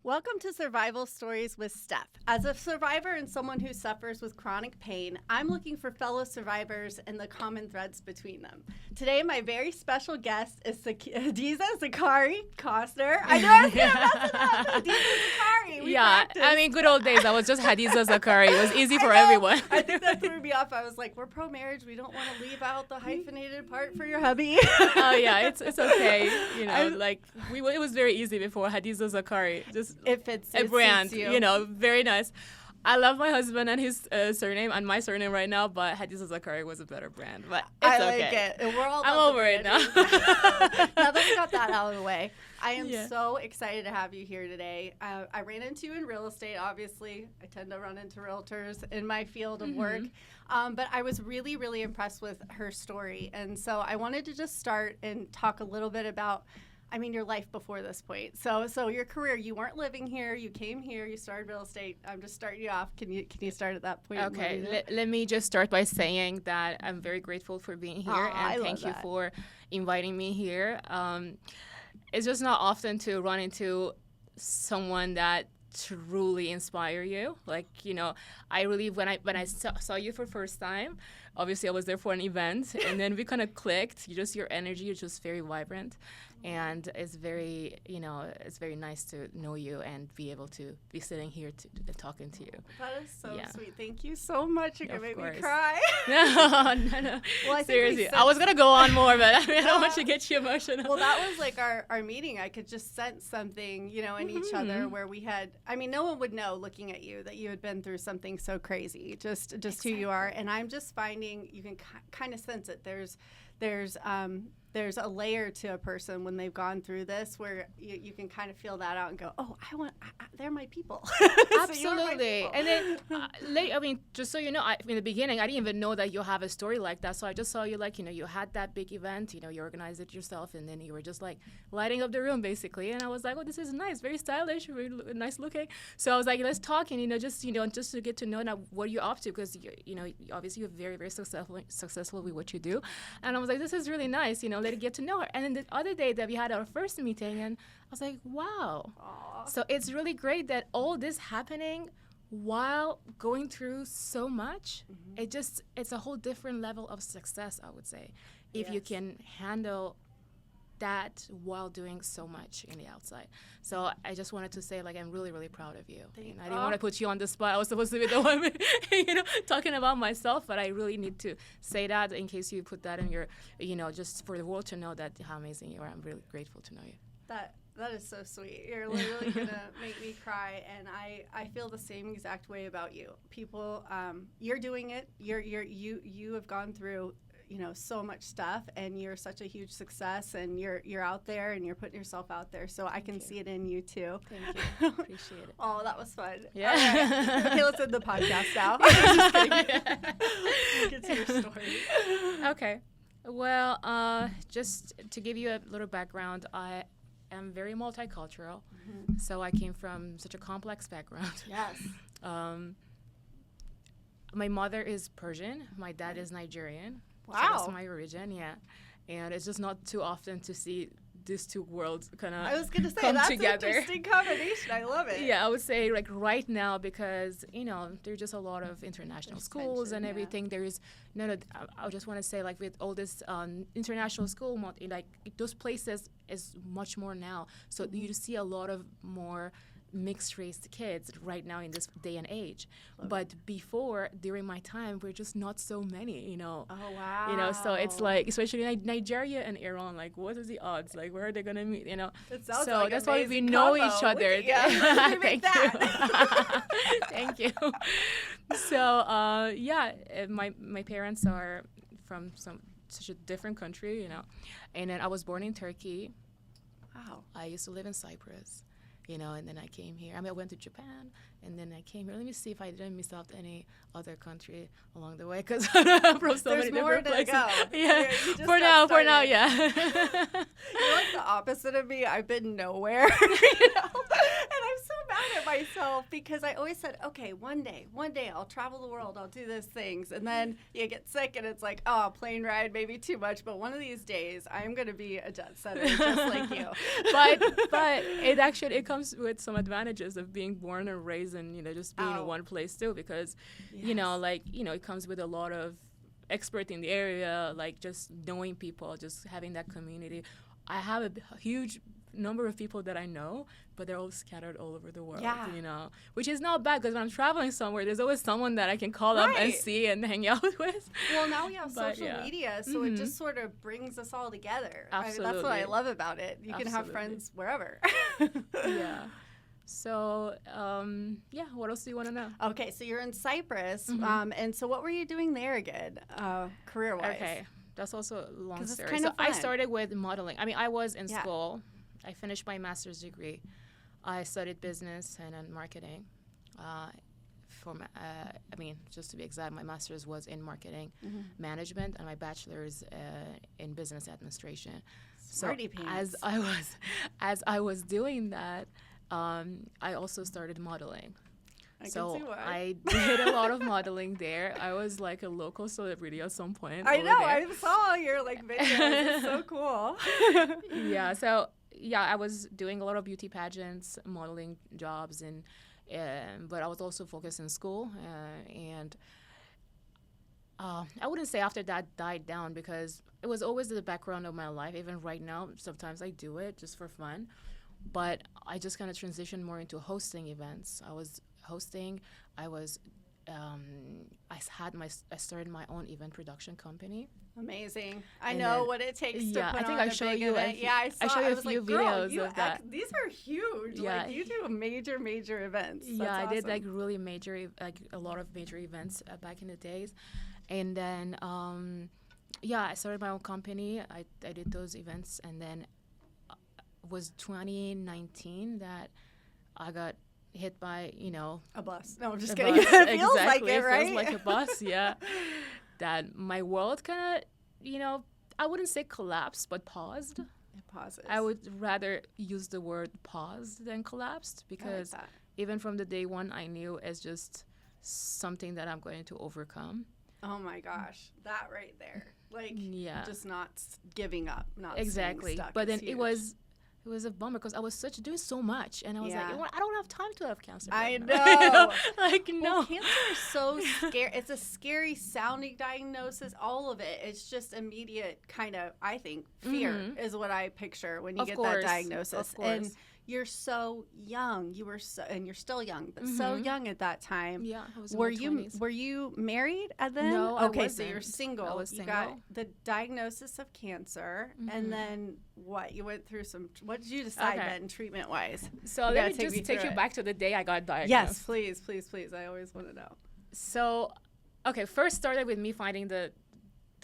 Welcome to Survival Stories with Steph. As a survivor and someone who suffers with chronic pain, I'm looking for fellow survivors and the common threads between them. Today, my very special guest is Hadiza Zakari Costner. I know I was going to mess it up. Hadiza Zakari. We practiced. I mean, good old days. I was just Hadiza Zakari. It was easy for everyone. I think that threw me off. I was like, we're pro-marriage. We don't want to leave out the hyphenated part for your hubby. Oh, yeah, it's okay. You know, it was very easy before Hadiza Zakari. Just if it's a brand, you. Very nice. I love my husband and his surname and my surname right now, but Hadiza Zakari was a better brand. But it's I okay. like it. And we're all I'm over it now. Now that we got that out of the way, I am so excited to have you here today. I ran into you in real estate, obviously. I tend to run into realtors in my field of work. But I was really, really impressed with her story. And so I wanted to just start and talk a little bit about your life before this point. So your career, you weren't living here, you came here, you started real estate. I'm just starting you off. Can you start at that point? Okay, let me just start by saying that I'm very grateful for being here, and thank you for inviting me here. It's just not often to run into someone that truly inspire you. I really, when I saw you for first time, obviously I was there for an event, and then we kind of clicked. Your energy is just very vibrant, and it's very, it's very nice to know you and be able to be sitting here talking to you. That is so sweet. Thank you so much. You're going to make me cry. No. Well, seriously, I was going to go on more, but I don't want to get you emotional. Well, that was like our meeting. I could just sense something, in each other where we had, no one would know looking at you that you had been through something so crazy, just exactly. Who you are. And I'm just finding you can kind of sense it. There's a layer to a person when they've gone through this where you can kind of feel that out and go, oh, they're my people. Absolutely. So and then, just so you know, in the beginning, I didn't even know that you have a story like that. So I just saw you you had that big event, you organized it yourself, and then you were just lighting up the room basically. And I was like, oh, this is nice, very stylish, very nice looking. So I was like, let's talk and, just to get to know now what you're up to, because, obviously you're very, very successful with what you do. And I was like, this is really nice, let it get to know her. And then the other day that we had our first meeting, and I was like, wow. Aww. So it's really great that all this happening while going through so much. It's a whole different level of success, I would say, if you can handle that while doing so much in the outside. So I just wanted to say, I'm really, really proud of you. I didn't want to put you on the spot. I was supposed to be the one, talking about myself, but I really need to say that in case you put that in your, just for the world to know that how amazing you are. I'm really grateful to know you. That is so sweet. You're literally going to make me cry, and I feel the same exact way about you. People, you're doing it. You have gone through so much stuff, and you're such a huge success, and you're out there and you're putting yourself out there. So I can see it in you too. Thank you. Appreciate it. Oh, that was fun. Yeah. All right. Okay, let's end the podcast now. Just kidding. We'll get to your story. Okay. Well, just to give you a little background, I am very multicultural. So I came from such a complex background. Yes. My mother is Persian. My dad is Nigerian. Wow. So that's my origin, yeah. And it's just not too often to see these two worlds kind of I was going to say, come that's together. An interesting combination. I love it. Yeah, I would say right now, because, there's just a lot of international schools and everything. There is, I just want to say, with all this international school, those places is much more now. So you see a lot of more mixed race kids right now in this day and age. But before, during my time, we're just not so many, Oh, wow. So it's especially Nigeria and Iran, what is the odds? Where are they going to meet, It sounds so like that's why we combo. know each other. Thank you. Thank you. So, my parents are from such a different country, and then I was born in Turkey. Wow. I used to live in Cyprus. And then I came here. I went to Japan, and then I came here. Let me see if I didn't miss out any other country along the way, because I'm from so many different places. Go. Yeah, for now, yeah. You're the opposite of me. I've been nowhere, and I'm so mad at myself because I always said, okay, one day I'll travel the world, I'll do those things. And then you get sick and it's like, oh, plane ride, maybe too much. But one of these days I'm going to be a jet setter just like you. But it comes with some advantages of being born and raised and, just being in one place too, because, it comes with a lot of expert in the area, like just knowing people, just having that community. I have a huge number of people that I know, but they're all scattered all over the world, which is not bad because when I'm traveling somewhere, there's always someone that I can call up and see and hang out with. Well, now we have social media, so it just sort of brings us all together. Absolutely. That's what I love about it. You can have friends wherever. Yeah. So, what else do you want to know? Okay, so you're in Cyprus, and so what were you doing there again, career-wise? Okay, that's also a long story. Kind of fun. I started with modeling. I mean, I was in school. I finished my master's degree. I studied business and marketing. Just to be exact, my master's was in marketing management, and my bachelor's in business administration. Smarty pants. As I was doing that, I also started modeling. I did a lot of modeling there. I was like a local celebrity at some point. I know. I saw your videos. It's so cool. I was doing a lot of beauty pageants, modeling jobs, but I was also focused in school. I wouldn't say after that died down because it was always in the background of my life. Even right now, sometimes I do it just for fun. But I just kind of transitioned more into hosting events. I was hosting. I started my own event production company. Amazing. I know what it takes to put I think on I show big you event. I saw you a few videos of that. These are huge. Yeah. You do major events. That's I awesome. did really major, a lot of major events back in the days. And then, I started my own company. I did those events, and then was 2019 that I got hit by, a bus. No, I'm just kidding. It feels like it, right? It feels like a bus, yeah. That my world kind of, I wouldn't say collapsed, but paused. It pauses. I would rather use the word paused than collapsed because even from the day one, I knew it's just something that I'm going to overcome. Oh my gosh, that right there. Just not giving up, not staying stuck. But then it was a bummer because I was doing so much, and I was like, I don't have time to have cancer. I know. No. Cancer is so scary. It's a scary sounding diagnosis. All of it. It's just immediate kind of, I think, fear is what I picture when you get that diagnosis. Of course. And you're so young. And you're still young, but so young at that time. Yeah, I was in my 20s. Were you married then? No, I wasn't. So you're single. I was single. You got the diagnosis of cancer, and then what? You went through what did you decide then, treatment-wise? So let me just take you back to the day I got diagnosed. Yes, please. I always want to know. So, first started with me finding the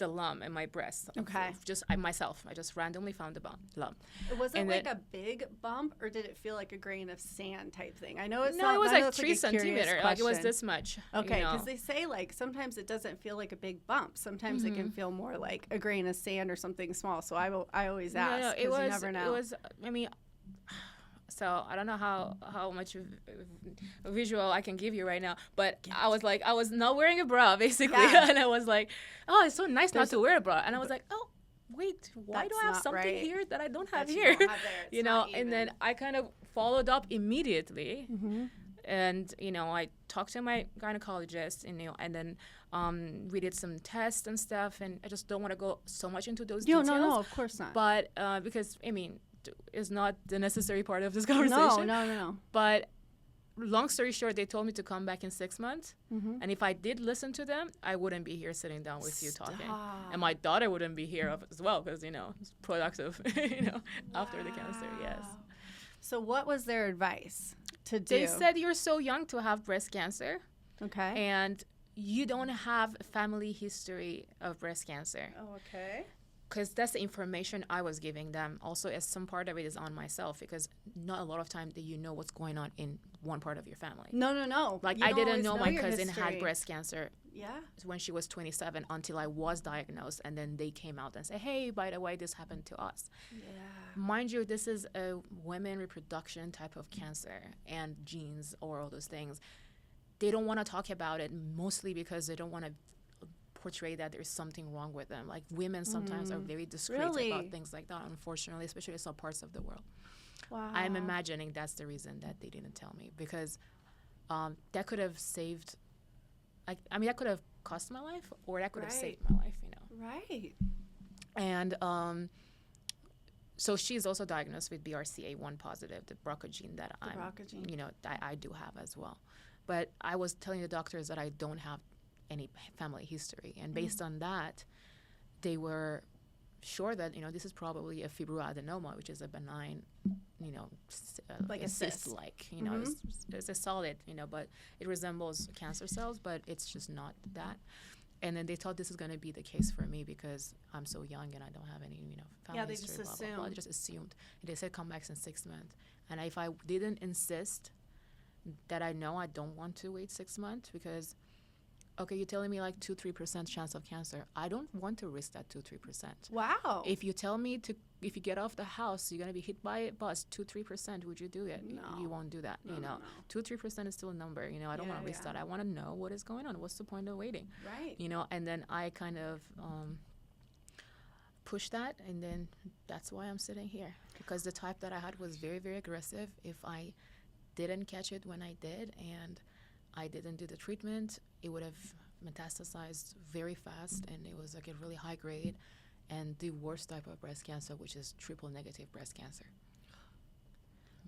lump in my breast. Okay. I just randomly found the lump. Was it a big bump, or did it feel like a grain of sand type thing? I know it's not. No, it was like 3 centimeters. Like it was this much. Okay, because they say sometimes it doesn't feel like a big bump. Sometimes it can feel more like a grain of sand or something small. So I always ask because you never know. It was. So I don't know how much visual I can give you right now, but I was not wearing a bra basically, and I was like, oh, it's so nice not to wear a bra, and I was like, oh, wait, why do I have something here that I don't have here? And then I kind of followed up immediately, and I talked to my gynecologist, and then we did some tests and stuff, and I just don't want to go so much into those details. No, of course not. But because is not the necessary part of this conversation. No. But long story short, they told me to come back in 6 months. And if I did listen to them, I wouldn't be here sitting down with you talking. And my daughter wouldn't be here as well because, it's productive, after the cancer, yes. So what was their advice to do? They said you're so young to have breast cancer. Okay. And you don't have a family history of breast cancer. Oh, okay. Because that's the information I was giving them. Also, as some part of it is on myself, because not a lot of time do you know what's going on in one part of your family. No. Like, I didn't know my cousin had breast cancer Yeah. when she was 27 until I was diagnosed, and then they came out and said, hey, by the way, this happened to us. Yeah. mind you, this is a women reproduction type of cancer and genes or all those things. They don't want to talk about it mostly because they don't want to portray that there's something wrong with them. Like women sometimes are very discreet about things like that, unfortunately, especially in some parts of the world. Wow. I'm imagining that's the reason that they didn't tell me, because that could have saved, I mean, that could have cost my life, or that could have saved my life, you know. Right. And so she's also diagnosed with BRCA1 positive, the BRCA gene that you know, I do have as well. But I was telling the doctors that I don't have any family history. And based on that, they were sure that, you know, this is probably a fibroadenoma, which is a benign, you know, like a cyst-like, you know, it's a solid, you know, but it resembles cancer cells, but it's just not that. And then they thought this is going to be the case for me because I'm so young and I don't have any, you know, family history. Just assumed. Blah. They just assumed. And they said come back in 6 months. And if I didn't insist that I know I don't want to wait 6 months because, okay, you're telling me like 2-3% chance of cancer. I don't want to risk that 2-3%. Wow. If you tell me if you get off the house, you're going to be hit by a bus, 2-3%, would you do it? No. You won't do that, you know. 2-3% is still a number, you know. I don't want to risk that. I want to know what is going on. What's the point of waiting? Right. You know, and then I kind of pushed that, and then that's why I'm sitting here. Because the type that I had was very, very aggressive. If I didn't catch it when I did and I didn't do the treatment, it would have metastasized very fast, and it was like a really high grade and the worst type of breast cancer, which is triple negative breast cancer.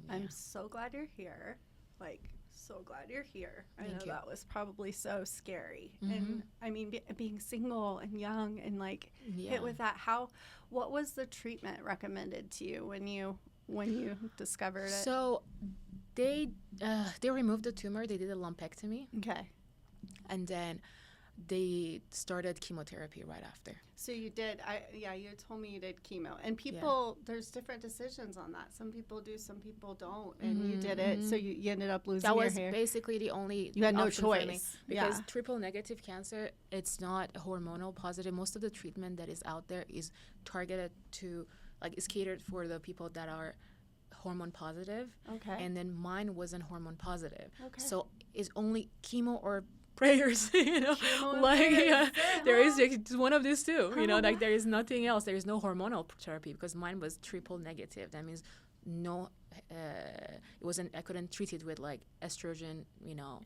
Yeah. I'm so glad you're here. Like, so glad you're here. I know you. that was probably so scary. And I mean, being single and young and like hit with that, what was the treatment recommended to you when you discovered it? So they removed the tumor. They did a lumpectomy. Okay. And then they started chemotherapy right after. So you did, you told me you did chemo. And people, there's different decisions on that. Some people do, some people don't. And you did it, so you ended up losing your hair. That was basically the only You had no option for me, choice. because triple negative cancer, it's not hormonal positive. Most of the treatment that is out there is targeted to, like, is catered for the people that are hormone positive. Okay. And then mine wasn't hormone positive. Okay. So it's only chemo or prayers, you know, like there is just one of these two, you know, like there is nothing else. There is no hormonal therapy because mine was triple negative. That means no, it wasn't. I couldn't treat it with like estrogen, you know,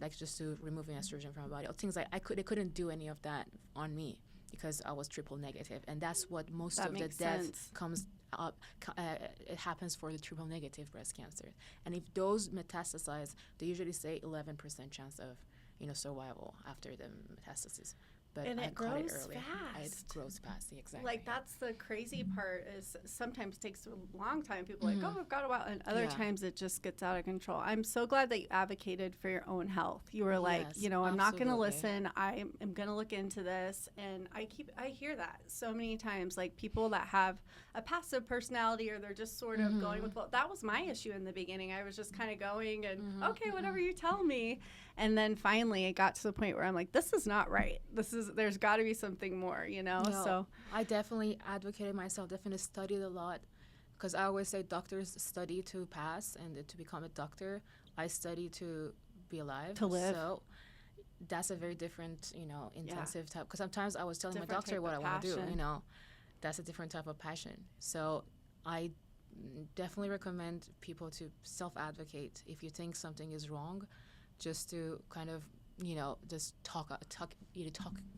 like just to removing estrogen from my body. Things like they couldn't do any of that on me because I was triple negative, and that's what most of the death comes up. It happens for the triple negative breast cancer, and if those metastasize, they usually say 11% chance of, you know, survival after the metastasis. But and I caught it early. Fast. It grows fast, exactly. Like that's the crazy part is sometimes takes a long time. People are like, oh, I've got a while, and other times it just gets out of control. I'm so glad that you advocated for your own health. You were like, you know, I'm not going to listen. I am going to look into this, and I hear that so many times. Like people that have a passive personality, or they're just sort of going with. Well, that was my issue in the beginning. I was just kind of going and okay, whatever you tell me. And then finally it got to the point where I'm like, this is not right. There's got to be something more, you know? No, so I definitely advocated myself, definitely studied a lot, because I always say doctors study to pass and to become a doctor. I study to be alive. To live. So that's a very different, you know, intensive type. Because sometimes I was telling my doctor what I want to do, you know. That's a different type of passion. So I definitely recommend people to self-advocate if you think something is wrong. Just to kind of, you know, just talk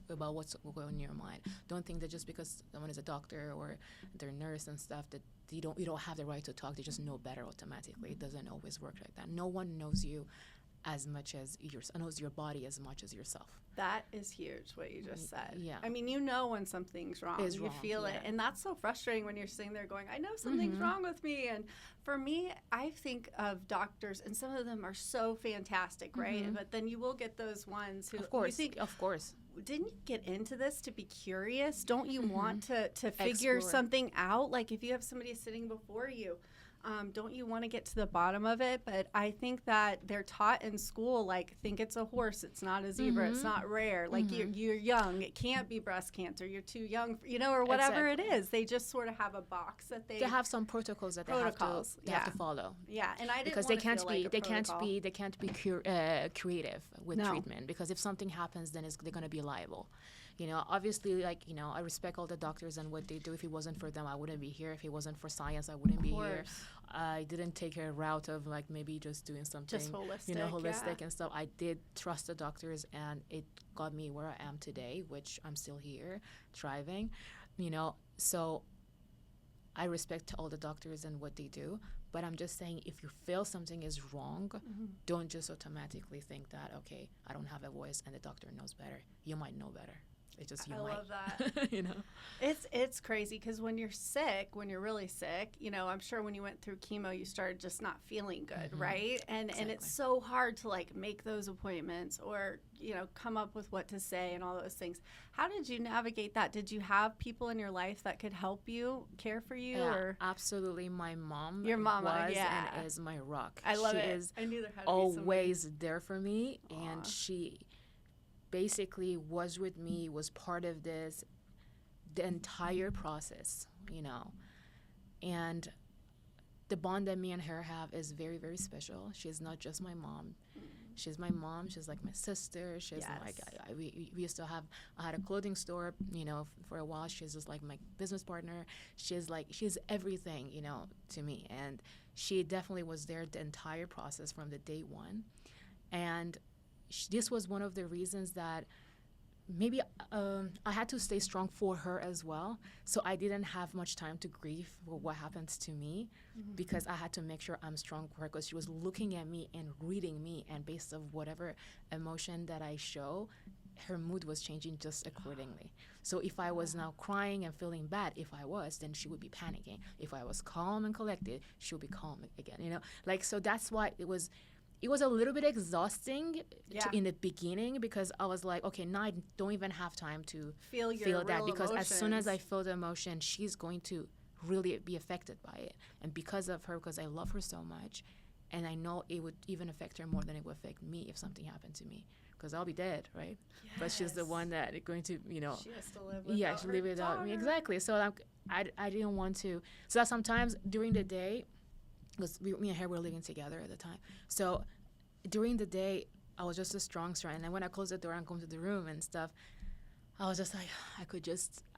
about what's going on in your mind. Don't think that just because someone is a doctor or they're a nurse and stuff that you don't have the right to talk. They just know better automatically. It doesn't always work like that. No one knows you as much as knows your body as much as yourself. That is huge, what you just said. Yeah. I mean, you know when something's wrong. You feel it. And that's so frustrating when you're sitting there going, I know something's wrong with me. And for me, I think of doctors, and some of them are so fantastic, right? But then you will get those ones who you think, of course. Didn't you get into this to be curious? Don't you want to figure something out? Like if you have somebody sitting before you, don't you want to get to the bottom of it? But I think that they're taught in school, like, think it's a horse, it's not a zebra, it's not rare. Like, you're young, it can't be breast cancer, you're too young, or whatever it is. They just sort of have a box that they have some protocols that they have to follow. Yeah, and I didn't because want they can't be creative with treatment, because if something happens, then they're going to be liable. Obviously, I respect all the doctors and what they do. If it wasn't for them, I wouldn't be here. If it wasn't for science, I wouldn't be here. I didn't take a route of maybe just doing something just holistic and stuff. I did trust the doctors, and it got me where I am today, which I'm still here, thriving. So I respect all the doctors and what they do, but I'm just saying, if you feel something is wrong, don't just automatically think that, okay, I don't have a voice and the doctor knows better. You might know better. It's just I love that. It's crazy, because when you're sick, when you're really sick, I'm sure when you went through chemo, you started just not feeling good, right? And it's so hard to make those appointments or come up with what to say and all those things. How did you navigate that? Did you have people in your life that could help you, care for you? Yeah, absolutely. My mom, your mama, was and is my rock. I love it. Is I knew there had to always be there for me, and she basically was with me, was part of the entire process, and the bond that me and her have is very, very special. She's not just my mom. She's my mom. She's like my sister. She's we used to I had a clothing store, for a while. She's just like my business partner. She's everything, to me. And she definitely was there the entire process from the day one. And this was one of the reasons that maybe I had to stay strong for her as well. So I didn't have much time to grieve for what happens to me, because I had to make sure I'm strong for her, because she was looking at me and reading me, and based on whatever emotion that I show, her mood was changing just accordingly. So if I was now crying and feeling bad, then she would be panicking. If I was calm and collected, she would be calm again, so that's why it was a little bit exhausting in the beginning, because I was like, okay, now I don't even have time to feel that, because emotions. As soon as I feel the emotion, she's going to really be affected by it. And because of her, because I love her so much, and I know it would even affect her more than it would affect me if something happened to me, because I'll be dead, right? Yes. But she's the one that is going to, she has to live without live without me. Exactly. So I didn't want to. So that sometimes during the day, because me and her were living together at the time. So during the day, I was just a strong. And then when I closed the door and come to the room and stuff, I was just like, I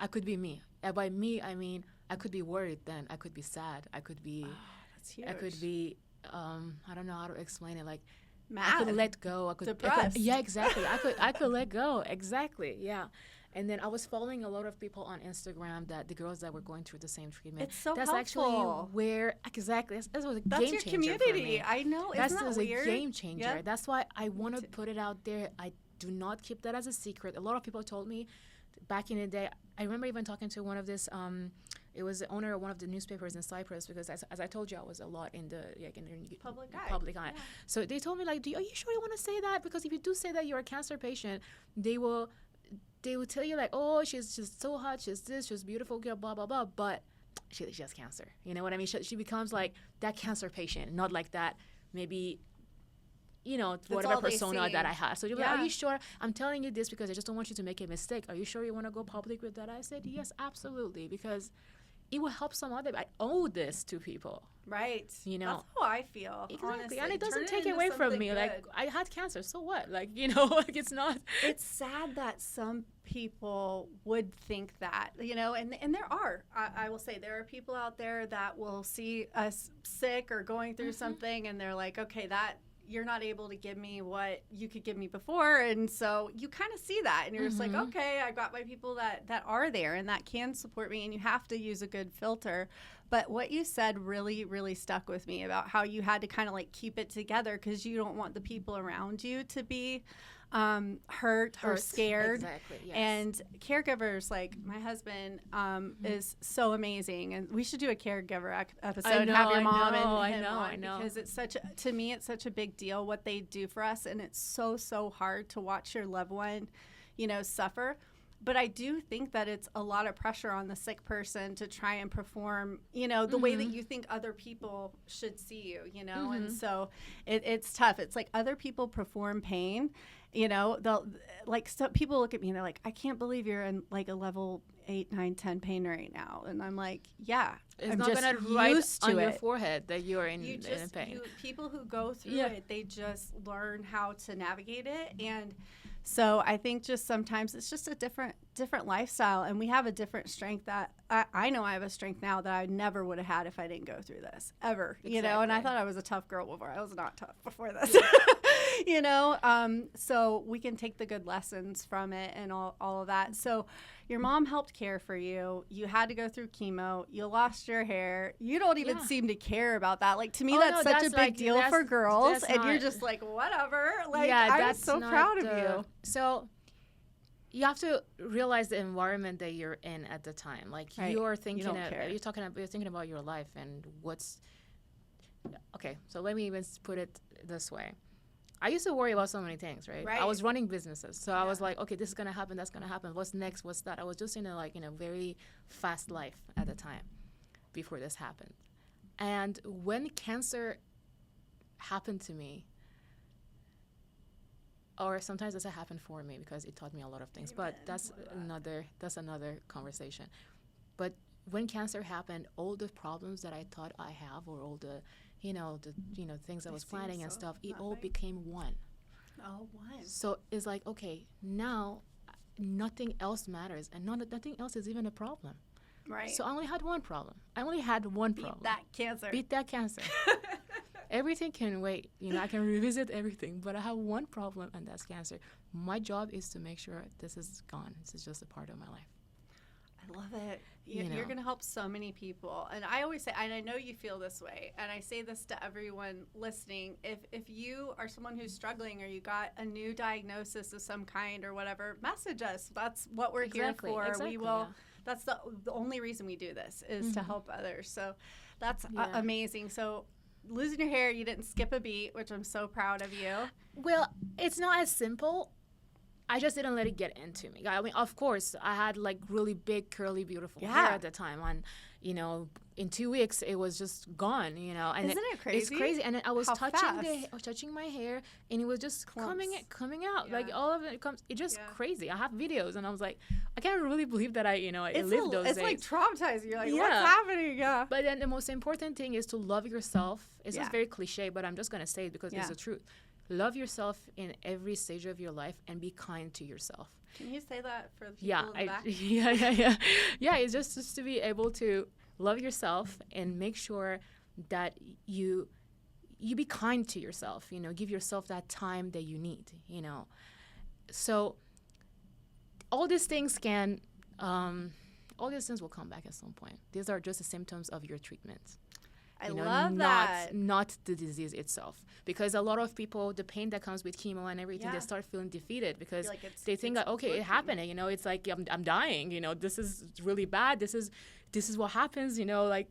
could be me. And by me, I mean, I could be worried then. I could be sad. I could be, that's huge. I could be, I don't know how to explain it. Like, mad. I could let go. Depressed. Yeah, exactly. I could let go. Exactly. Yeah. And then I was following a lot of people on Instagram, that the girls that were going through the same treatment. It's so that's helpful. Actually where exactly that was a that's game your changer community. For me. I know. Isn't that weird? A game changer. Yep. That's why I want to put it out there. I do not keep that as a secret. A lot of people told me back in the day. I remember even talking to one of this. It was the owner of one of the newspapers in Cyprus, because as I told you, I was a lot in the public eye. Yeah. So they told me, like, are you sure you want to say that? Because if you do say that you're a cancer patient, they will tell you, like, oh, she's just so hot, she's beautiful girl, blah blah blah, but she has cancer. You know what I mean? She becomes like that cancer patient, not like that maybe, whatever persona that I have. So you're like, are you sure? I'm telling you this because I just don't want you to make a mistake. Are you sure you want to go public with that? I said, yes, absolutely, because it will help some other. I owe this to people. Right. That's how I feel. Exactly. Honestly. And it doesn't take away from me. Good. Like, I had cancer, so what? Like, like, it's not. It's sad that some people would think that, and there are. I will say there are people out there that will see us sick or going through something, and they're like, okay, that you're not able to give me what you could give me before. And so you kind of see that, and you're just like, okay, I got my people that are there and that can support me, and you have to use a good filter. But what you said really, really stuck with me about how you had to kind of like keep it together, because you don't want the people around you to be hurt or scared. Exactly, yes. And caregivers, like my husband is so amazing, and we should do a caregiver episode and have your mom and him on, because it's to me it's such a big deal what they do for us, and it's so hard to watch your loved one suffer. but I do think that it's a lot of pressure on the sick person to try and perform, you know, the way that you think other people should see you, you know, and so it's tough. It's like other people perform pain, you know, they'll like, so people look at me and they're like, I can't believe you're in like a level 8, 9, 10 pain right now. And I'm like, yeah, it's I'm not just gonna write used to on it. your forehead that you're in pain. People who go through it, they just learn how to navigate it. And so I think just sometimes it's just a different lifestyle, and we have a different strength that I know I have a strength now that I never would have had if I didn't go through this ever, you know, and I thought I was a tough girl before. I was not tough before this, you know, so we can take the good lessons from it and all of that. So your mom helped care for you. You had to go through chemo. You lost your hair. You don't even seem to care about that. Like, to me, that's such a big deal for girls. And you're just like, whatever. Like, I'm so proud of you. So you have to realize the environment that you're in at the time. Like, you're thinking, you're thinking about your life and okay, so let me even put it this way. I used to worry about so many things, right? I was running businesses. So I was like, okay, this is going to happen, that's going to happen. What's next? What's that? I was just in a very fast life at the time before this happened. And when cancer happened to me, or sometimes it happened for me because it taught me a lot of things, but that's another conversation. But when cancer happened, all the problems that I thought I have, or all the things I was planning and stuff, it all became one. Oh, one. So it's like, okay, now nothing else matters, and nothing else is even a problem. Right. So I only had one problem. Beat that cancer. Everything can wait. I can revisit everything, but I have one problem, and that's cancer. My job is to make sure this is gone. This is just a part of my life. I love it. You're going to help so many people. And I always say, and I know you feel this way, and I say this to everyone listening, if you are someone who's struggling, or you got a new diagnosis of some kind or whatever, message us. That's what we're here for. Exactly, that's the only reason we do this, is to help others. So that's amazing. So losing your hair, you didn't skip a beat, which I'm so proud of you. Well, it's not as simple. I just didn't let it get into me. I mean, of course, I had like really big, curly, beautiful hair at the time. And, in 2 weeks, it was just gone, And isn't it crazy? It's crazy. And then I was touching my hair, and it was just coming out. Yeah. Like, all of it comes. It's just crazy. I have videos, and I was like, I can't really believe that I lived those days. It's like traumatizing. You're like, what's happening? Yeah. But then the most important thing is to love yourself. It's just very cliche, but I'm just going to say it because it's the truth. Love yourself in every stage of your life, and be kind to yourself. Can you say that for the people in the back? Yeah, it's just to be able to love yourself and make sure that you be kind to yourself, give yourself that time that you need, So all these things will come back at some point. These are just the symptoms of your treatment. I love that. Not the disease itself. Because a lot of people, the pain that comes with chemo and everything, they start feeling defeated because they think that, okay, it happened. It's like, I'm dying. This is really bad. This is what happens. I'm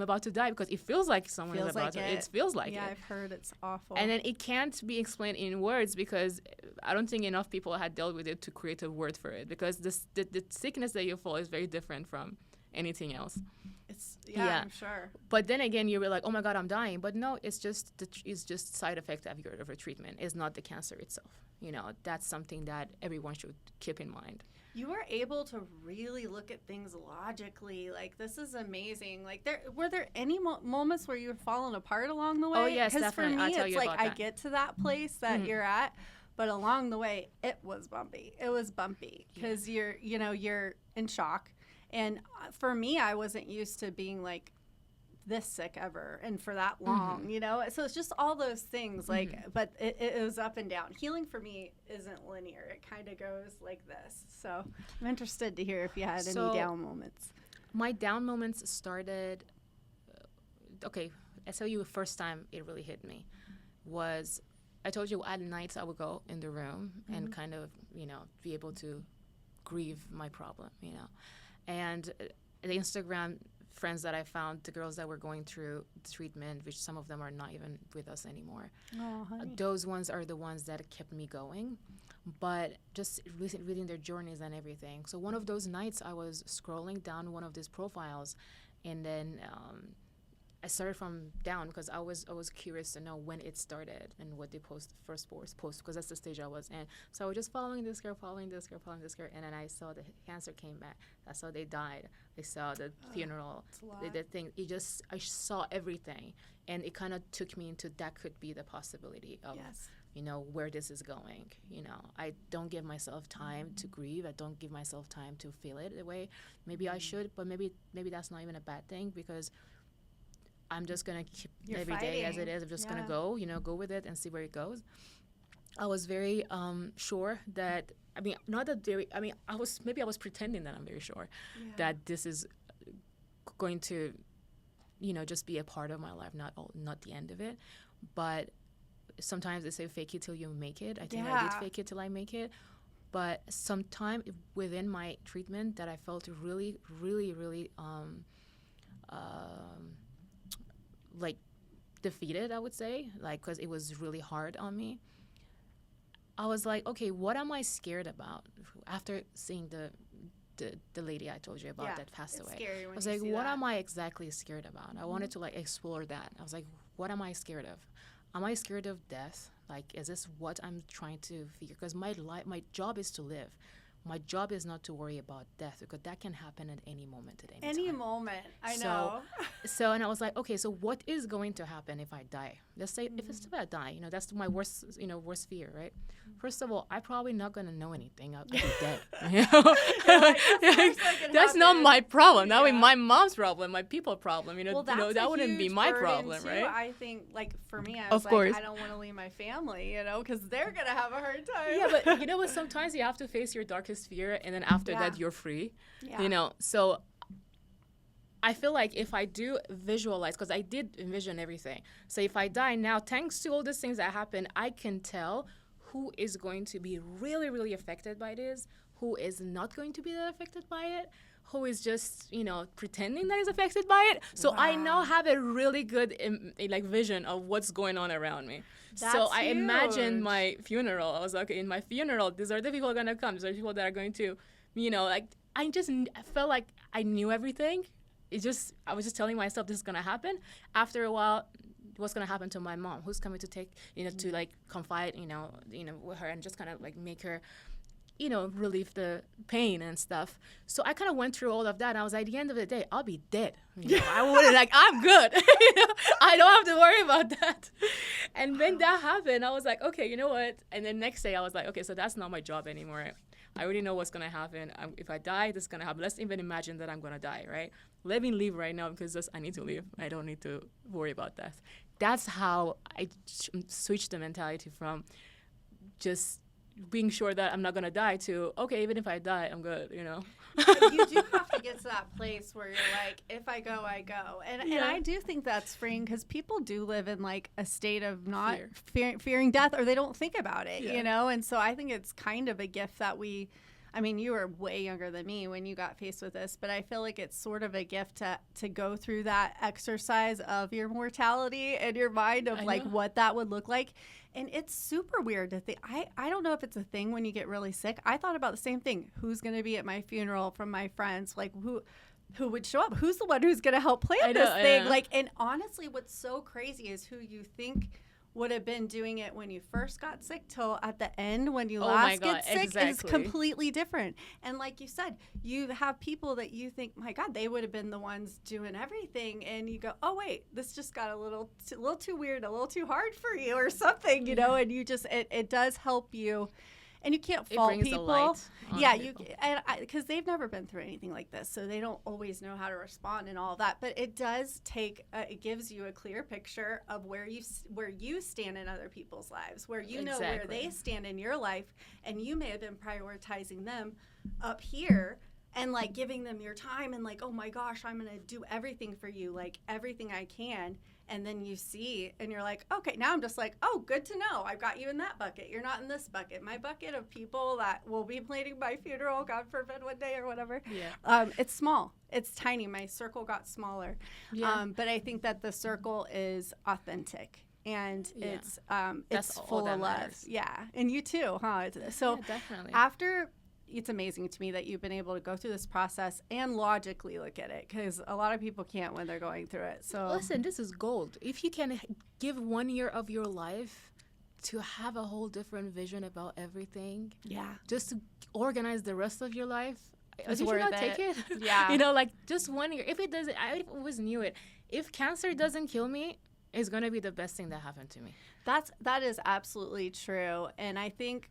about to die, because it feels like someone is about to. It feels like it. Yeah, I've heard it's awful. And then it can't be explained in words, because I don't think enough people had dealt with it to create a word for it. Because the sickness that you feel is very different from anything else. I'm sure. But then again, you were like, oh my God, I'm dying. But no, it's just side effect of your treatment. It's not the cancer itself. That's something that everyone should keep in mind. You were able to really look at things logically. Like, this is amazing. Like, were there any moments where you were falling apart along the way? Oh yes, definitely. Because for me, it's like I get to that place that you're at, but along the way, it was bumpy. It was bumpy because you're in shock. And for me, I wasn't used to being like this sick ever, and for that long, So it's just all those things, like, but it was up and down. Healing for me isn't linear. It kind of goes like this. So I'm interested to hear if you had any down moments. My down moments started, I tell you the first time it really hit me was, I told you at nights I would go in the room and kind of, be able to grieve my problem, And the Instagram friends that I found, the girls that were going through treatment, which some of them are not even with us anymore. Oh, honey. Those ones are the ones that kept me going. But just reading their journeys and everything. So one of those nights I was scrolling down one of these profiles, and then I started from down because I was curious to know when it started and what they first post because that's the stage I was in. So I was just following this girl, and then I saw the cancer came back. I saw they died. I saw the funeral, the thing. I saw everything, and it kind of took me into that could be the possibility of. Yes. Where this is going. I don't give myself time to grieve. I don't give myself time to feel it the way maybe I should, but maybe that's not even a bad thing because I'm just going to keep every day as it is. I'm just going to go with it and see where it goes. I was very sure that, I was pretending that I'm very sure that this is going to, just be a part of my life, not the end of it. But sometimes they say fake it till you make it. I think I did fake it till I make it. But sometime within my treatment that I felt really, really, really like defeated, I would say, because it was really hard on me. I was like, okay, what am I scared about? After seeing the lady I told you about that passed away, scary when I was you like, see what that. am I exactly scared about? I wanted to explore that. I was like, what am I scared of? Am I scared of death? Is this what I'm trying to figure? Because my job is to live. My job is not to worry about death because that can happen at any moment, at any time. Moment. I know. So, and I was like, okay, so what is going to happen if I die? Let's say if it's about dying, that's my worst fear, right? First of all, I'm probably not going to know anything. I'll be dead. That's not my problem. That would be my mom's problem, my people's problem. That wouldn't be my problem, too, right? I think, for me, I was I don't want to leave my family, because they're going to have a hard time. Yeah, but you know what? Sometimes you have to face your darkest fear, and then after that, you're free. Yeah. So I feel like if I do visualize, because I did envision everything. So if I die now, thanks to all these things that happen, I can tell who is going to be really, really affected by this, who is not going to be that affected by it, who is just, pretending that is affected by it. So I now have a really good vision of what's going on around me. That's so I huge. imagined my funeral. I was like, okay, in my funeral, these are the people going to come. These are the people that are going to, I felt like I knew everything. I was just telling myself this is going to happen. After a while, what's going to happen to my mom? Who's coming to take, to confide, with her and just kind of make her, relieve the pain and stuff. So I kind of went through all of that. And I was like, at the end of the day, I'll be dead. I wouldn't I'm good. I don't have to worry about that. And when that happened, I was like, okay, you know what? And then next day I was like, okay, so that's not my job anymore. I already know what's going to happen. If I die, this is going to happen. Let's even imagine that I'm going to die, right? Let me leave right now because I need to leave. I don't need to worry about that. That's how I switched the mentality from just being sure that I'm not going to die to, okay, even if I die, I'm good, But you do have to get to that place where you're like, if I go, I go. And I do think that's freeing because people do live in a state of not fearing death, or they don't think about it, And so I think it's kind of a gift that you were way younger than me when you got faced with this, but I feel like it's sort of a gift to go through that exercise of your mortality and your mind of what that would look like. And it's super weird to think. I don't know if it's a thing when you get really sick. I thought about the same thing. Who's going to be at my funeral from my friends? Who would show up? Who's the one who's going to help plan this thing? And honestly, what's so crazy is who you think would have been doing it when you first got sick till at the end when you last get sick is completely different. And like you said, you have people that you think, my God, they would have been the ones doing everything. And you go, oh, wait, this just got a little too weird, a little too hard for you or something, and you just, it does help you. And you can't fault people. Because they've never been through anything like this, so they don't always know how to respond and all of that. But it does take, it gives you a clear picture of where you stand in other people's lives, where you know where they stand in your life, and you may have been prioritizing them up here and giving them your time and oh my gosh, I'm gonna do everything for you, everything I can. And then you see, and you're like, okay, now I'm just like, oh, good to know. I've got you in that bucket. You're not in this bucket. My bucket of people that will be planning my funeral, God forbid, one day or whatever. Yeah. It's small. It's tiny. My circle got smaller. Yeah. But I think that the circle is authentic. And it's full of love. Matters. Yeah. And you too, huh? So definitely. It's amazing to me that you've been able to go through this process and logically look at it, because a lot of people can't when they're going through it. So listen, this is gold. If you can give 1 year of your life to have a whole different vision about everything, just to organize the rest of your life, it's worth it. Take it. Yeah. Like just 1 year. If it doesn't, I always knew it. If cancer doesn't kill me, it's going to be the best thing that happened to me. That is absolutely true. And I think,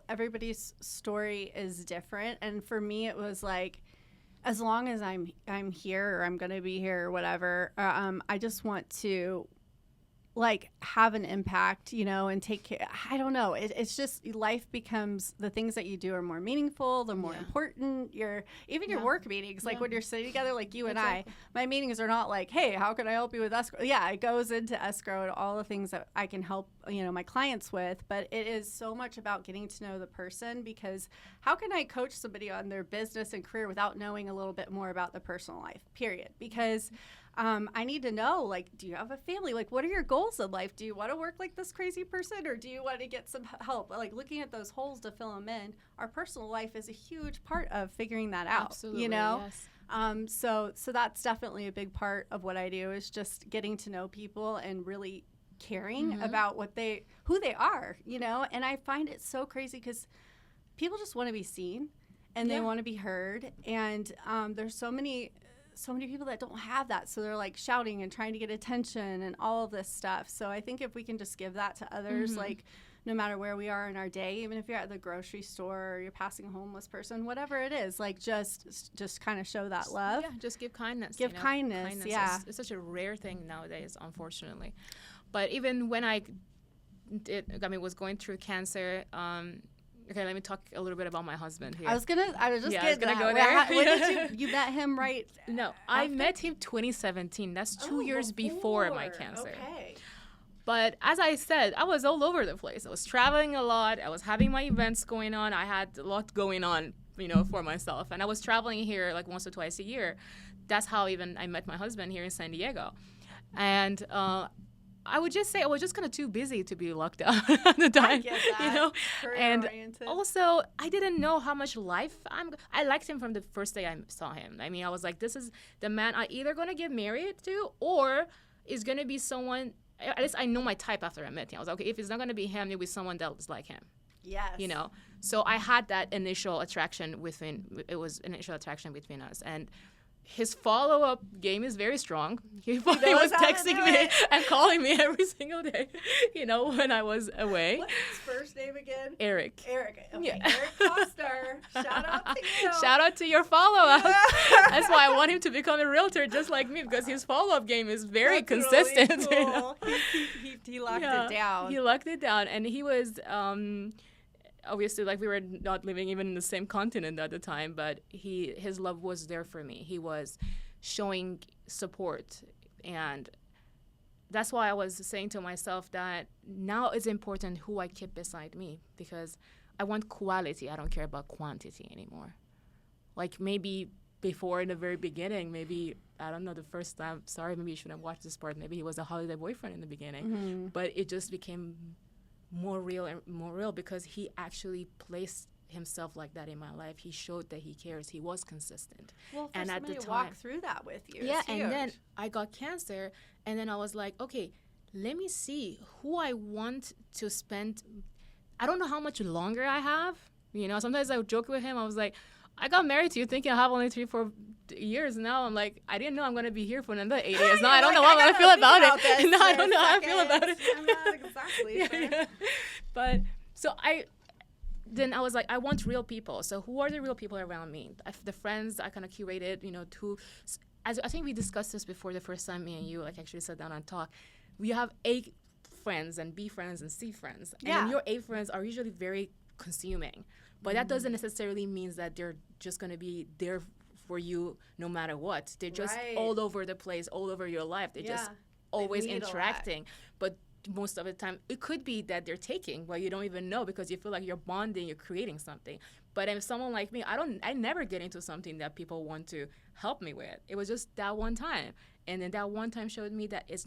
everybody's story is different. And for me, it was like, as long as I'm here or I'm going to be here or whatever, I just want to like have an impact, and take care. I don't know. It's just life becomes, the things that you do are more meaningful, the more important. Your work meetings, like when you're sitting together, like you and I, my meetings are not like, hey, how can I help you with escrow? Yeah, it goes into escrow and all the things that I can help, my clients with. But it is so much about getting to know the person, because how can I coach somebody on their business and career without knowing a little bit more about the personal life, period? Because I need to know, like, do you have a family? Like, what are your goals in life? Do you want to work like this crazy person, or do you want to get some help? Like, looking at those holes to fill them in. Our personal life is a huge part of figuring that out. Absolutely, yes. So that's definitely a big part of what I do, is just getting to know people and really caring about who they are, And I find it so crazy because people just want to be seen and they want to be heard. And there's so many people that don't have that, so they're like shouting and trying to get attention and all of this stuff. So I think if we can just give that to others, like no matter where we are in our day, even if you're at the grocery store or you're passing a homeless person, whatever it is, like just kind of show that love. Yeah, just give kindness. Give kindness. Yeah, it's such a rare thing nowadays, unfortunately. But even when was going through cancer. Okay, let me talk a little bit about my husband here. I was just getting to go there. You met him right? No, I met him 2017. That's 2 years before my cancer. Okay. But as I said, I was all over the place. I was traveling a lot. I was having my events going on. I had a lot going on, for myself. And I was traveling here like once or twice a year. That's how even I met my husband here in San Diego. And I would just say I was just kind of too busy to be locked out at the time, I get that. And also I didn't know how much life I liked him from the first day I saw him. I mean, I was like, this is the man I either going to get married to or is going to be someone, at least I know my type after I met him. I was like, okay, if it's not going to be him, it'll be someone that was like him. Yes. So I had that initial attraction between us. And his follow-up game is very strong. He was texting me and calling me every single day, when I was away. What's his first name again? Eric. Okay, yeah. Eric Foster. Shout out to you. Shout out to your follow-up. That's why I want him to become a realtor just like me, because his follow-up game is very consistent. Really cool. He locked it down. He locked it down, and he was... obviously, like, we were not living even in the same continent at the time, but his love was there for me. He was showing support, and that's why I was saying to myself that now it's important who I keep beside me, because I want quality. I don't care about quantity anymore. Like, maybe before, in the very beginning, maybe, I don't know, the first time, sorry, maybe you shouldn't watch this part. Maybe he was a holiday boyfriend in the beginning, but it just became more real because he actually placed himself like that in my life. He showed that he cares. He was consistent. Well, for somebody to walk through that with you, yeah, and then I got cancer, and then I was like, okay, let me see who I want to spend. I don't know how much longer I have. Sometimes I would joke with him. I was like, I got married to you thinking I have only 3-4 years. Now I'm like, I didn't know I'm going to be here for another 8 years. Now I don't know how I'm going to feel about it. No, I don't know how I feel about it. I'm not exactly yeah. But so I was like, I want real people. So who are the real people around me? The friends I kind of curated, as I think we discussed this before the first time me and you actually sat down and talked. We have A friends and B friends and C friends. Yeah. And your A friends are usually very consuming. But that doesn't necessarily mean that they're just going to be there for you no matter what. They're just all over the place, all over your life. They're just always interacting. But most of the time, it could be that they're taking, but you don't even know because you feel like you're bonding, you're creating something. But if someone like me, I never get into something that people want to help me with. It was just that one time. And then that one time showed me that it's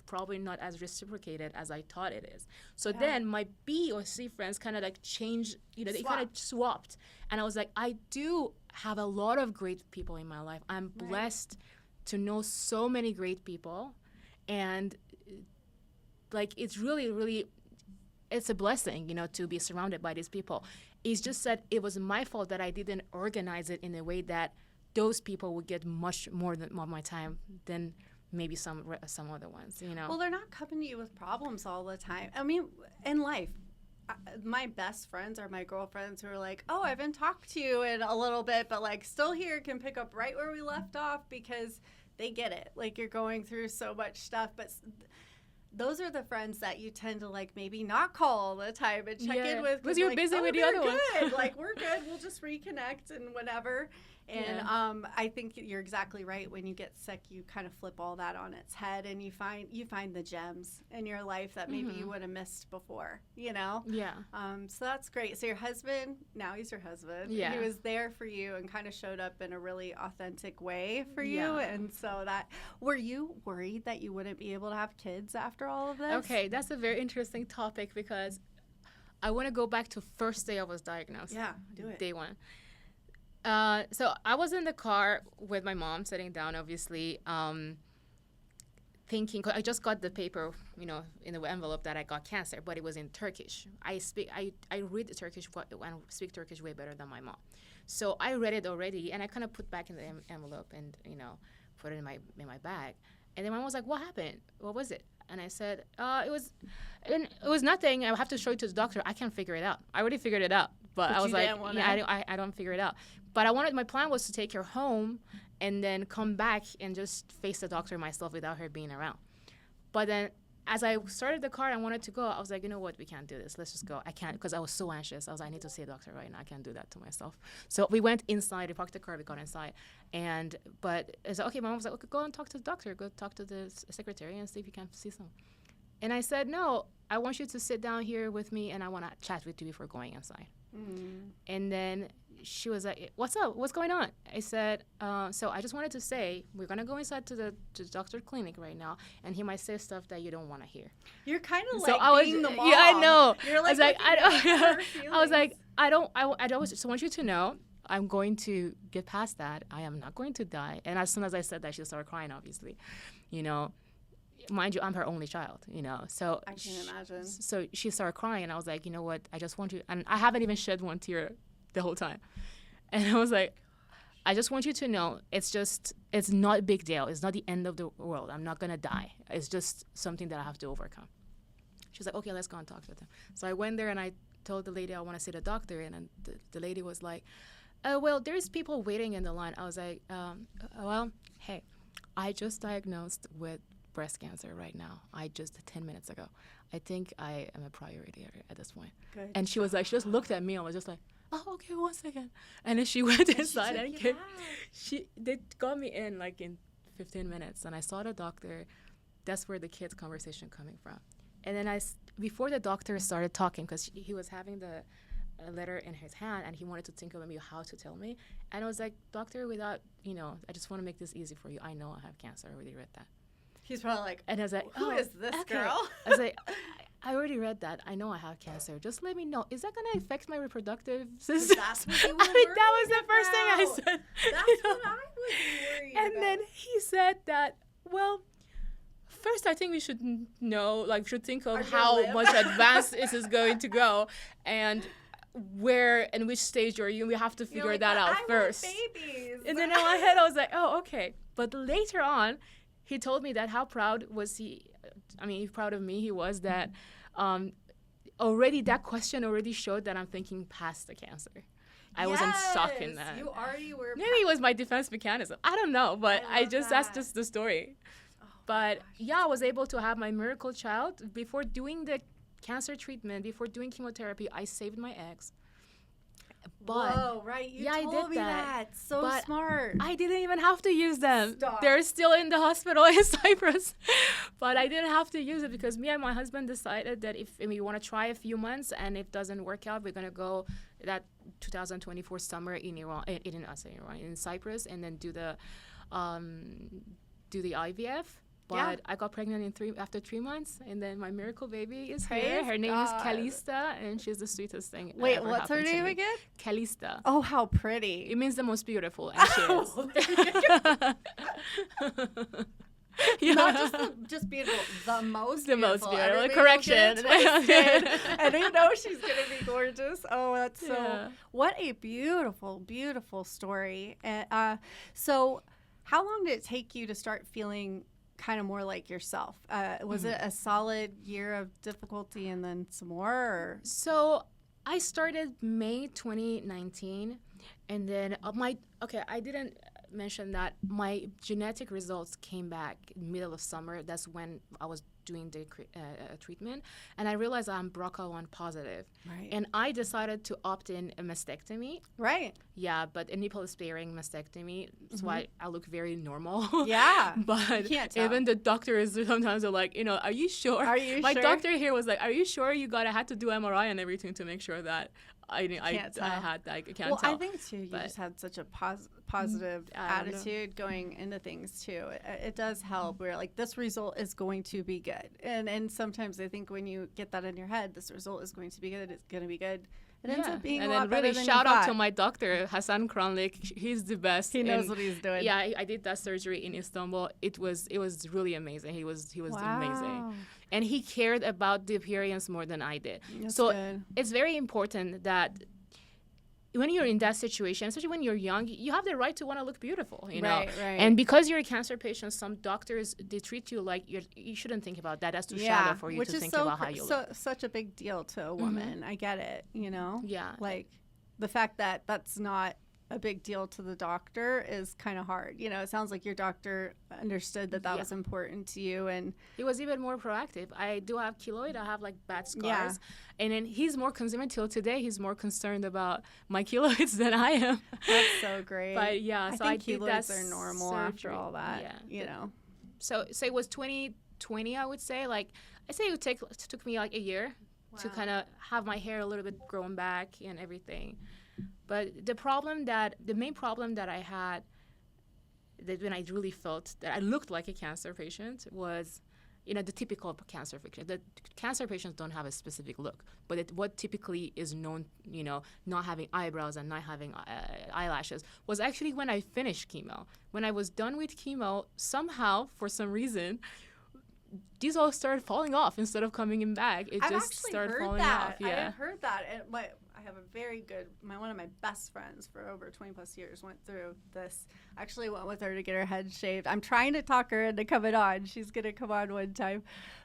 probably not as reciprocated as I thought it is. So then my B or C friends kind of like changed, they kind of swapped. And I was like, I do have a lot of great people in my life. I'm blessed to know so many great people. And like, it's really, really, it's a blessing, to be surrounded by these people. It's just that it was my fault that I didn't organize it in a way that those people would get much more of my time than maybe some other ones, Well, they're not coming to you with problems all the time. I mean, in life, my best friends are my girlfriends who are like, oh, I haven't talked to you in a little bit, but like still here, can pick up right where we left off because they get it. Like, you're going through so much stuff, but those are the friends that you tend to like maybe not call all the time and check in with because you're like, busy with the other one. Like, we're good. We'll just reconnect and whatever. And I think you're exactly right. When you get sick, you kind of flip all that on its head, and you find the gems in your life that maybe you would have missed before. Yeah. So that's great. So your husband, now he's your husband. Yeah. He was there for you and kind of showed up in a really authentic way for you. Yeah. And so were you worried that you wouldn't be able to have kids after all of this? Okay, that's a very interesting topic because I want to go back to first day I was diagnosed. Yeah, do it. Day one. So I was in the car with my mom sitting down, obviously, thinking, 'cause I just got the paper, in the envelope that I got cancer, but it was in Turkish. I read the Turkish and speak Turkish way better than my mom. So I read it already, and I kind of put back in the envelope and, put it in my bag. And then my mom was like, what happened? What was it? And I said, it was nothing. I have to show it to the doctor. I can't figure it out. I already figured it out. But I was like, I don't figure it out. But my plan was to take her home and then come back and just face the doctor myself without her being around. But then as I started the car and wanted to go, I was like, you know what, we can't do this. Let's just go. I can't, because I was so anxious. I was like, I need to see a doctor right now. I can't do that to myself. So we went inside. We parked the car. We got inside. But it's like, okay, my mom was like, okay, go and talk to the doctor. Go talk to the secretary and see if you can see someone. And I said, no, I want you to sit down here with me, and I want to chat with you before going inside. And then she was like, what's up? What's going on? I said, so I just wanted to say, we're going to go inside to the doctor's clinic right now, and he might say stuff that you don't want to hear. You're kind of like being the mom. Yeah, I know. You're like, I was like, I just want you to know, I'm going to get past that. I am not going to die. And as soon as I said that, she started crying, obviously. Mind you, I'm her only child, so I can't imagine. So she started crying, and I was like, you know what, I just want you, and I haven't even shed one tear the whole time. And I was like, I just want you to know, it's not a big deal. It's not the end of the world. I'm not going to die. It's just something that I have to overcome. She was like, okay, let's go and talk to them. So I went there, and I told the lady I want to see the doctor, and the lady was like, well, there's people waiting in the line. I was like, well, hey, I just diagnosed with breast cancer right now. 10 minutes ago. I think I am a priority at this point. Good. And she was like, she just looked at me and was just like, oh, okay, 1 second. And then she went inside and they got me in like in 15 minutes, and I saw the doctor. That's where the kids' conversation coming from. And then before the doctor started talking, because he was having the letter in his hand, and he wanted to think of me how to tell me. And I was like, doctor, without, I just want to make this easy for you. I know I have cancer. I already read that. He's probably like, and I was like, who is this girl? I was like, I already read that. I know I have cancer. Just let me know. Is that going to affect my reproductive system? That's what you were that was the first thing I said. That's what I would be worried about. And then he said that, well, first I think we should think of how much advanced this is going to go, and where and which stage you're in. We have to figure that out first. Babies. And then in my head I was like, oh, okay. But later on, he told me that how proud was he, proud of me he was that already that question already showed that I'm thinking past the cancer. I wasn't stuck in that. You already were. Maybe it was my defense mechanism. I don't know, but that's just the story. Oh, but I was able to have my miracle child. Before doing the cancer treatment, before doing chemotherapy, I saved my eggs. But whoa, right? You yeah, told I did me that. So but smart. I didn't even have to use them. Stop. They're still in the hospital in Cyprus. But I didn't have to use it because me and my husband decided that if we want to try a few months and if it doesn't work out, we're going to go that 2024 summer in Iran, in Cyprus, and then do the IVF. But I got pregnant after 3 months, and then my miracle baby is here. Her name is Kalista, and she's the sweetest thing. Wait, what's her name again? Kalista. Oh, how pretty! It means the most beautiful, and she is. Not just beautiful, the most beautiful. Correction. And we know she's gonna be gorgeous. Oh, that's so. What a beautiful, beautiful story. So, how long did it take you to start feeling kind of more like yourself? Was it a solid year of difficulty and then some more? Or? So I started May 2019, and then I didn't mention that my genetic results came back middle of summer. That's when I was doing the treatment, and I realized I'm BRCA1 positive. Right. And I decided to opt in a mastectomy. Right. Yeah, but a nipple-sparing mastectomy, so I look very normal. Yeah. But even the doctors sometimes are like, are you sure? Are you My sure? doctor here was like, are you sure you had to do MRI and everything to make sure that I can't tell. Well, I think too, you just had such a positive attitude going into things too. It does help. Where like this result is going to be good, and sometimes I think when you get that in your head, this result is going to be good. It's going to be good. It ends up being a lot better than you thought. And then really shout out to my doctor, Hasan Kranlik. He's the best. He knows what he's doing. Yeah, I did that surgery in Istanbul. It was really amazing. He was amazing. And he cared about the appearance more than I did. That's so good. It's very important that when you're in that situation, especially when you're young, you have the right to want to look beautiful, you know. Right. And because you're a cancer patient, some doctors, they treat you like you shouldn't think about that. That's too shallow for you to think about how you look. Such a big deal to a woman. I get it, Yeah. Like the fact that that's not a big deal to the doctor is kind of hard. It sounds like your doctor understood that was important to you, and he was even more proactive. I do have keloid. I have like bad scars, and then he's more concerned. Till today, he's more concerned about my keloids than I am. That's so great. But yeah, I think keloids are normal after all that. Yeah, So it was 2020. I would say it took me like a year to kind of have my hair a little bit grown back and everything. But the main problem that I had, that when I really felt that I looked like a cancer patient, was, the typical cancer patient. The cancer patients don't have a specific look, but what typically is known, not having eyebrows and not having eyelashes, was actually when I finished chemo. When I was done with chemo, somehow, for some reason, these all started falling off instead of coming in back. It just started falling off. Yeah, I have heard that. I have a very good, one of my best friends for over 20 plus years went through this. Actually went with her to get her head shaved. I'm trying to talk her into coming on. She's going to come on one time.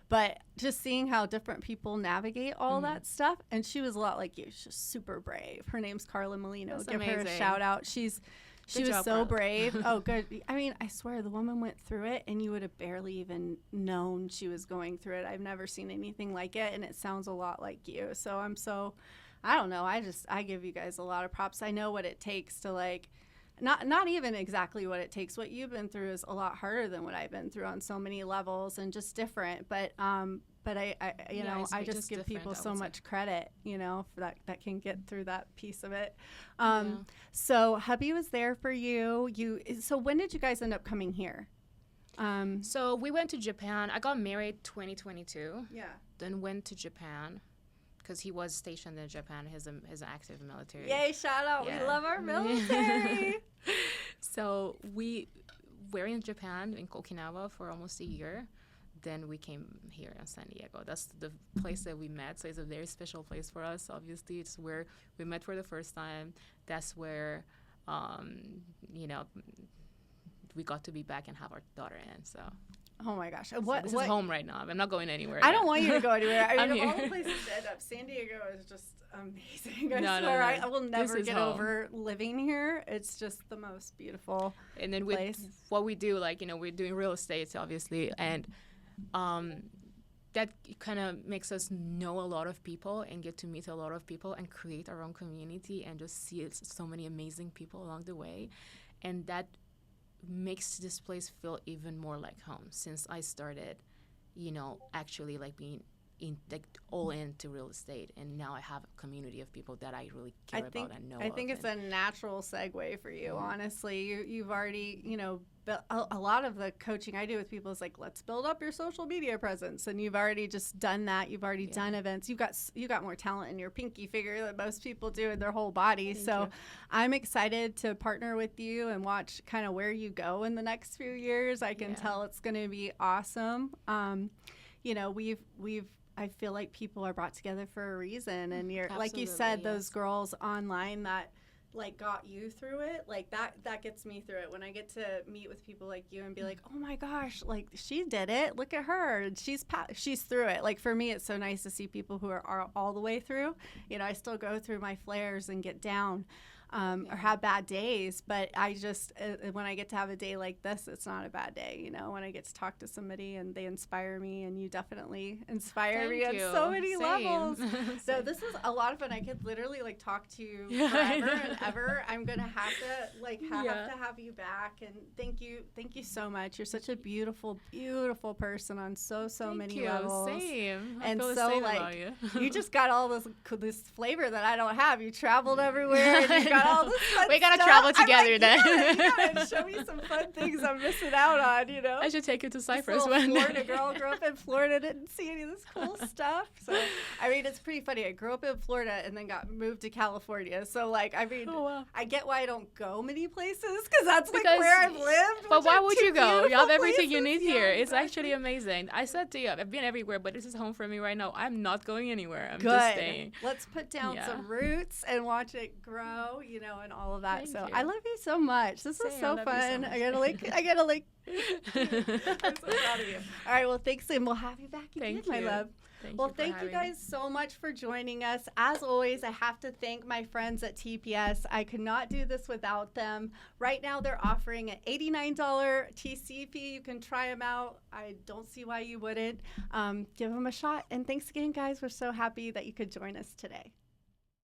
But just seeing how different people navigate all that stuff. And she was a lot like you. She's just super brave. Her name's Carla Molino. That's Give amazing. her a shout out. She was so brave. Oh, good. I mean, I swear the woman went through it and you would have barely even known she was going through it. I've never seen anything like it. And it sounds a lot like you. So I don't know. I give you guys a lot of props. I know what it takes to not even exactly what it takes. What you've been through is a lot harder than what I've been through on so many levels and just different. But I just give people so much credit, for that can get through that piece of it. So hubby was there for you. So when did you guys end up coming here? So we went to Japan. I got married 2022. Yeah. Then went to Japan. Because he was stationed in Japan, his active military. Yay, shout out. Yeah. We love our military. So we were in Japan, in Okinawa, for almost a year. Then we came here in San Diego. That's the place that we met. So it's a very special place for us, obviously. It's where we met for the first time. That's where, we got to be back and have our daughter in, so... Oh my gosh! This is home right now. I'm not going anywhere. I don't want you to go anywhere. I mean, of all the places to end up, San Diego is just amazing. I swear, I will never get over living here. It's just the most beautiful place. And then with what we do, we're doing real estate, obviously, and that kind of makes us know a lot of people and get to meet a lot of people and create our own community and just see so many amazing people along the way. And that makes this place feel even more like home since I started, actually like being all into real estate, and now I have a community of people that I really care about and know. I think it's a natural segue for you. Honestly, you've already built a lot of the coaching I do with people is like, let's build up your social media presence, and you've already just done that. You've already done events. You got more talent in your pinky finger than most people do in their whole body. Thank you. I'm excited to partner with you and watch kind of where you go in the next few years. I can tell it's going to be awesome. I feel like people are brought together for a reason, and you're like you said, those girls online that like got you through it, like that gets me through it when I get to meet with people like you and be like, oh my gosh, like she did it, look at her, she's through it. Like for me, it's so nice to see people who are all the way through. I still go through my flares and get down. Or have bad days, but I just when I get to have a day like this, it's not a bad day. When I get to talk to somebody and they inspire me, and you definitely inspire me on so many levels. So this is a lot of fun. I could literally like talk to you forever and ever. I'm gonna have to have you back, and thank you so much. You're such a beautiful beautiful person on so many levels. Same. And I feel so the same like about you just got all this flavor that I don't have. You traveled everywhere, and you got all this fun we gotta stuff. travel together then. You gotta show me some fun things I'm missing out on, I should take you to Cyprus one day. Florida girl, grew up in Florida, didn't see any of this cool stuff. So, it's pretty funny. I grew up in Florida and then got moved to California. So, I get why I don't go many places because that's where I've lived. But why would you go? You have everything places. you need here. Exactly. It's actually amazing. I said to you, I've been everywhere, but this is home for me right now. I'm not going anywhere. I'm just staying. Let's put down some roots and watch it grow, and all of that. Thank so you. I love you so much. This was so fun. I gotta I'm so proud of you. All right, well, thanks, and we'll have you back again, my love. Thank you guys so much for joining us. As always, I have to thank my friends at TPS. I could not do this without them. Right now, they're offering an $89 TC fee. You can try them out. I don't see why you wouldn't. Give them a shot. And thanks again, guys. We're so happy that you could join us today.